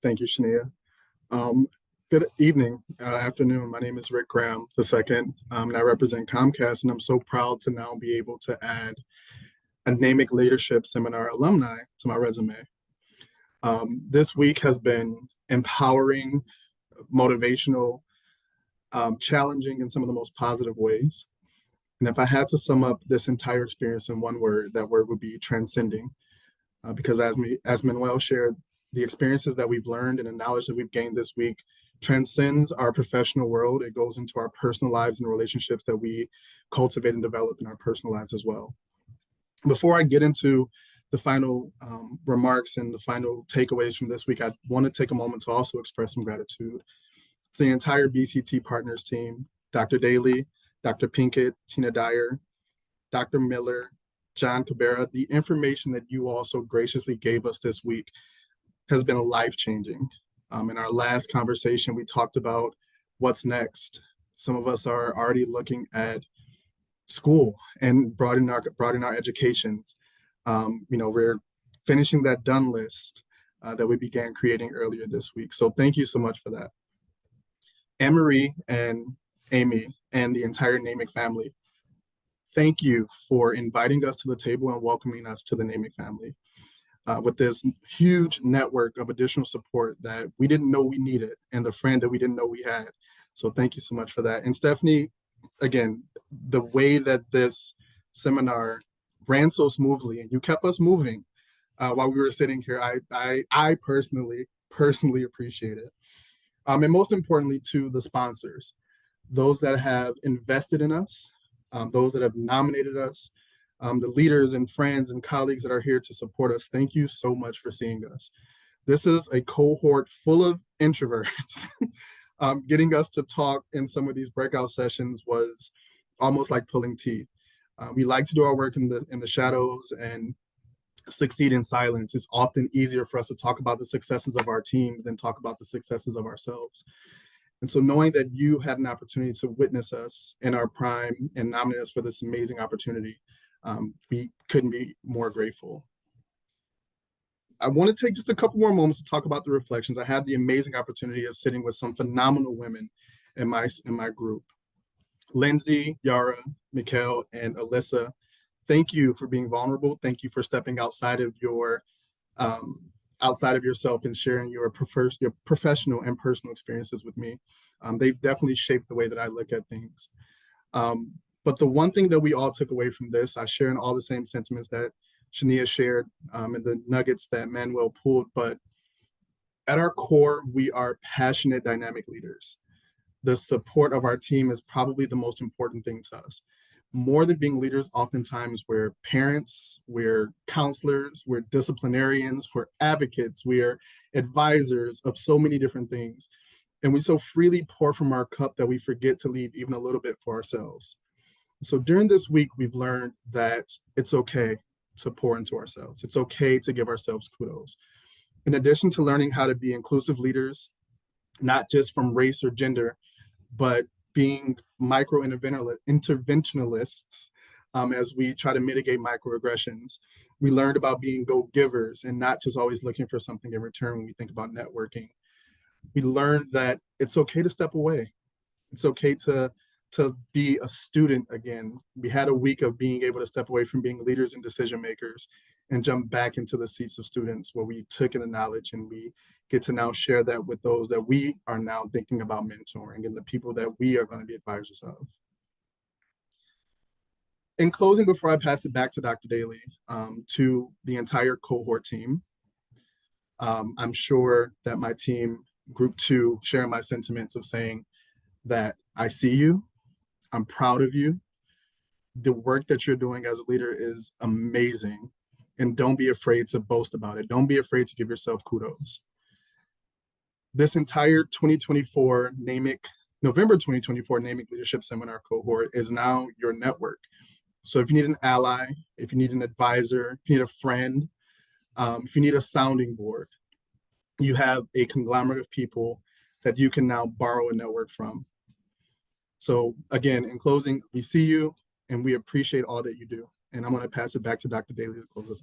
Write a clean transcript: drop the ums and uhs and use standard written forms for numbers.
Thank you, Shania. Um, Good evening, afternoon. My name is Rick Graham II, and I represent Comcast, and I'm so proud to now be able to add a NAMIC Leadership Seminar alumni to my resume. This week has been empowering, motivational, challenging in some of the most positive ways. And if I had to sum up this entire experience in one word, that word would be transcending. Because as Manuel shared, the experiences that we've learned and the knowledge that we've gained this week transcends our professional world. It goes into our personal lives and relationships that we cultivate and develop in our personal lives as well. Before I get into the final remarks and the final takeaways from this week, I want to take a moment to also express some gratitude to the entire BCT Partners team, Dr. Daly, Dr. Pinkett, Tina Dyer, Dr. Miller, John Cabrera. The information that you also graciously gave us this week has been life-changing. In our last conversation, we talked about what's next. Some of us are already looking at school and broadening our educations. We're finishing that done list that we began creating earlier this week. So thank you so much for that. Anne-Marie and Amy and the entire NAMIC family, thank you for inviting us to the table and welcoming us to the NAMIC family with this huge network of additional support that we didn't know we needed and the friend that we didn't know we had. So thank you so much for that. And Stephanie, again, the way that this seminar ran so smoothly and you kept us moving while we were sitting here, I personally appreciate it. And most importantly, to the sponsors, those that have invested in us, those that have nominated us, the leaders and friends and colleagues that are here to support us. Thank you so much for seeing us. This is a cohort full of introverts. Getting us to talk in some of these breakout sessions was almost like pulling teeth. We like to do our work in the shadows and succeed in silence. It's often easier for us to talk about the successes of our teams than talk about the successes of ourselves. And so knowing that you had an opportunity to witness us in our prime and nominate us for this amazing opportunity, we couldn't be more grateful. I want to take just a couple more moments to talk about the reflections. I had the amazing opportunity of sitting with some phenomenal women in my group. Lindsay, Yara, Mikkel, and Alyssa, thank you for being vulnerable. Thank you for stepping outside of yourself and sharing your professional and personal experiences with me. They've definitely shaped the way that I look at things. But the one thing that we all took away from this, I share in all the same sentiments that Shania shared and the nuggets that Manuel pulled, but at our core, we are passionate, dynamic leaders. The support of our team is probably the most important thing to us. More than being leaders, oftentimes we're parents, we're counselors, we're disciplinarians, we're advocates, we're advisors of so many different things. And we so freely pour from our cup that we forget to leave even a little bit for ourselves. So during this week, we've learned that it's okay to pour into ourselves. It's okay to give ourselves kudos. In addition to learning how to be inclusive leaders, not just from race or gender, but being micro-interventionalists as we try to mitigate microaggressions. We learned about being go-givers and not just always looking for something in return when we think about networking. We learned that it's okay to step away. It's okay to be a student again. We had a week of being able to step away from being leaders and decision makers and jump back into the seats of students where we took in the knowledge and we get to now share that with those that we are now thinking about mentoring and the people that we are going to be advisors of. In closing, before I pass it back to Dr. Daly, to the entire cohort team, I'm sure that my team, group 2, share my sentiments of saying that I see you, I'm proud of you. The work that you're doing as a leader is amazing. And don't be afraid to boast about it. Don't be afraid to give yourself kudos. This entire 2024 NAMIC, November 2024 NAMIC Leadership Seminar cohort is now your network. So if you need an ally, if you need an advisor, if you need a friend, if you need a sounding board, you have a conglomerate of people that you can now borrow a network from. So again, in closing, we see you and we appreciate all that you do. And I'm going to pass it back to Dr. Daly to close us out.